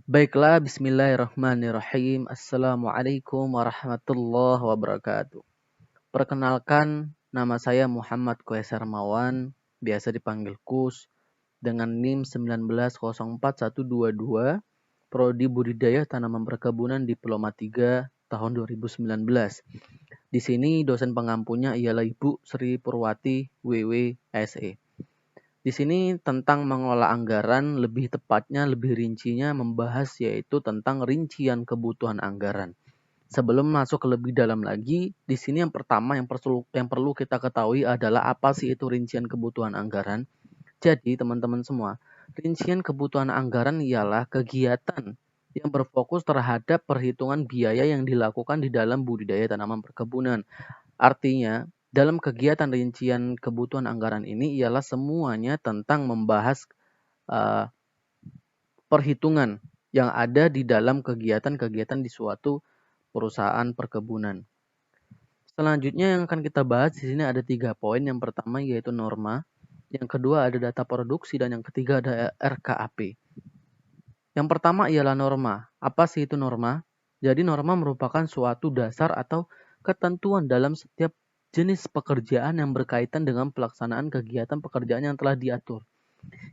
Baiklah, bismillahirrahmanirrahim. Assalamualaikum warahmatullahi wabarakatuh. Perkenalkan, nama saya Muhammad Qaisar Mawan, biasa dipanggil Kus, dengan NIM 1904122, Prodi Budidaya Tanaman Perkebunan Diploma 3 tahun 2019. Di sini dosen pengampunya ialah Ibu Sri Purwati WWSE. Di sini tentang mengelola anggaran, lebih tepatnya lebih rincinya membahas yaitu tentang rincian kebutuhan anggaran. Sebelum masuk ke lebih dalam lagi, di sini yang pertama yang perlu kita ketahui adalah apa sih itu rincian kebutuhan anggaran. Jadi teman-teman semua, rincian kebutuhan anggaran ialah kegiatan yang berfokus terhadap perhitungan biaya yang dilakukan di dalam budidaya tanaman perkebunan. Artinya, dalam kegiatan rincian kebutuhan anggaran ini ialah semuanya tentang membahas perhitungan yang ada di dalam kegiatan-kegiatan di suatu perusahaan perkebunan. Selanjutnya yang akan kita bahas di sini ada 3 poin. Yang pertama yaitu norma, yang kedua ada data produksi, dan yang ketiga ada RKAP. Yang pertama ialah norma. Apa sih itu norma? Jadi norma merupakan suatu dasar atau ketentuan dalam setiap jenis pekerjaan yang berkaitan dengan pelaksanaan kegiatan pekerjaan yang telah diatur.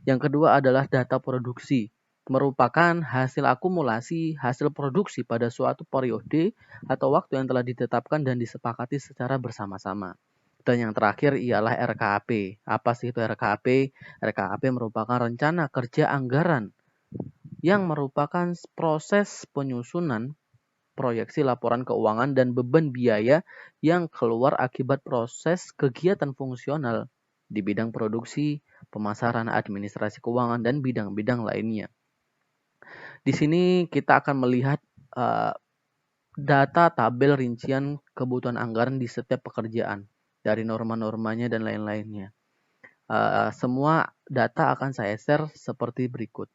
Yang kedua adalah data produksi, merupakan hasil akumulasi hasil produksi pada suatu periode atau waktu yang telah ditetapkan dan disepakati secara bersama-sama. Dan yang terakhir ialah RKAP. Apa sih itu RKAP? RKAP merupakan rencana kerja anggaran yang merupakan proses penyusunan proyeksi laporan keuangan dan beban biaya yang keluar akibat proses kegiatan fungsional di bidang produksi, pemasaran, administrasi keuangan, dan bidang-bidang lainnya. Di sini kita akan melihat data tabel rincian kebutuhan anggaran di setiap pekerjaan, dari norma-normanya dan lain-lainnya. Semua data akan saya share seperti berikut.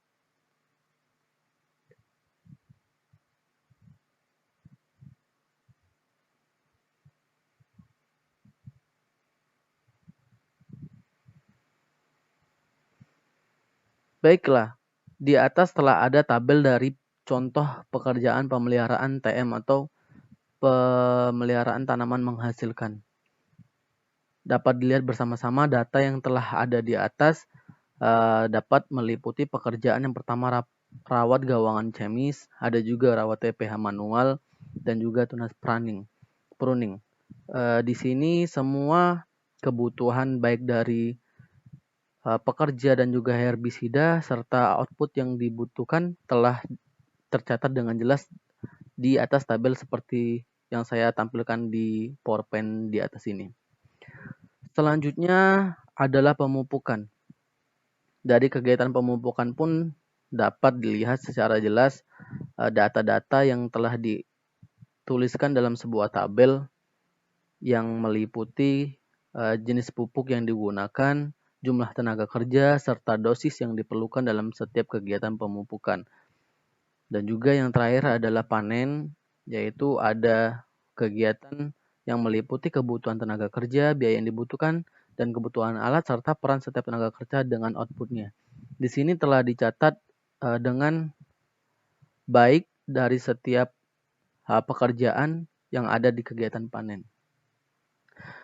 Baiklah, di atas telah ada tabel dari contoh pekerjaan pemeliharaan TM atau pemeliharaan tanaman menghasilkan. Dapat dilihat bersama-sama data yang telah ada di atas dapat meliputi pekerjaan yang pertama rawat gawangan chemis, ada juga rawat TPH manual, dan juga tunas pruning. Di sini semua kebutuhan baik dari pekerja dan juga herbisida serta output yang dibutuhkan telah tercatat dengan jelas di atas tabel seperti yang saya tampilkan di PowerPoint di atas ini. Selanjutnya adalah pemupukan. Dari kegiatan pemupukan pun dapat dilihat secara jelas data-data yang telah dituliskan dalam sebuah tabel yang meliputi jenis pupuk yang digunakan, jumlah tenaga kerja, serta dosis yang diperlukan dalam setiap kegiatan pemupukan. Dan juga yang terakhir adalah panen, yaitu ada kegiatan yang meliputi kebutuhan tenaga kerja, biaya yang dibutuhkan, dan kebutuhan alat, serta peran setiap tenaga kerja dengan outputnya. Di sini telah dicatat dengan baik dari setiap pekerjaan yang ada di kegiatan panen.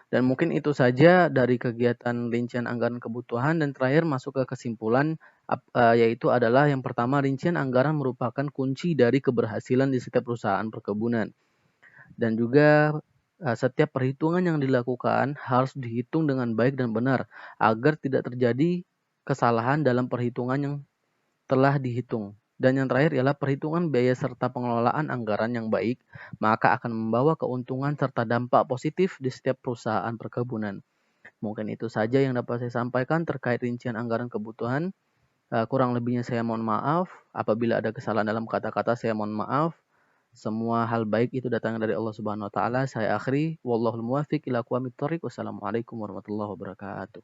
Dan mungkin itu saja dari kegiatan rincian anggaran kebutuhan, dan terakhir masuk ke kesimpulan yaitu adalah yang pertama, rincian anggaran merupakan kunci dari keberhasilan di setiap perusahaan perkebunan. Dan juga setiap perhitungan yang dilakukan harus dihitung dengan baik dan benar agar tidak terjadi kesalahan dalam perhitungan yang telah dihitung. Dan yang terakhir ialah perhitungan biaya serta pengelolaan anggaran yang baik, maka akan membawa keuntungan serta dampak positif di setiap perusahaan perkebunan. Mungkin itu saja yang dapat saya sampaikan terkait rincian anggaran kebutuhan. Kurang lebihnya saya mohon maaf. Apabila ada kesalahan dalam kata-kata, saya mohon maaf. Semua hal baik itu datang dari Allah Subhanahu wa taala. Saya akhiri, wallahul muwaffiq ila aqwamit thoriq. Wassalamualaikum warahmatullahi wabarakatuh.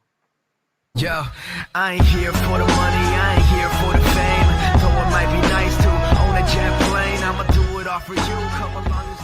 Yo, I ain't here for the money, I ain't here for the fame. Though it might be nice to own a jet plane, I'ma do it all for you. Come along.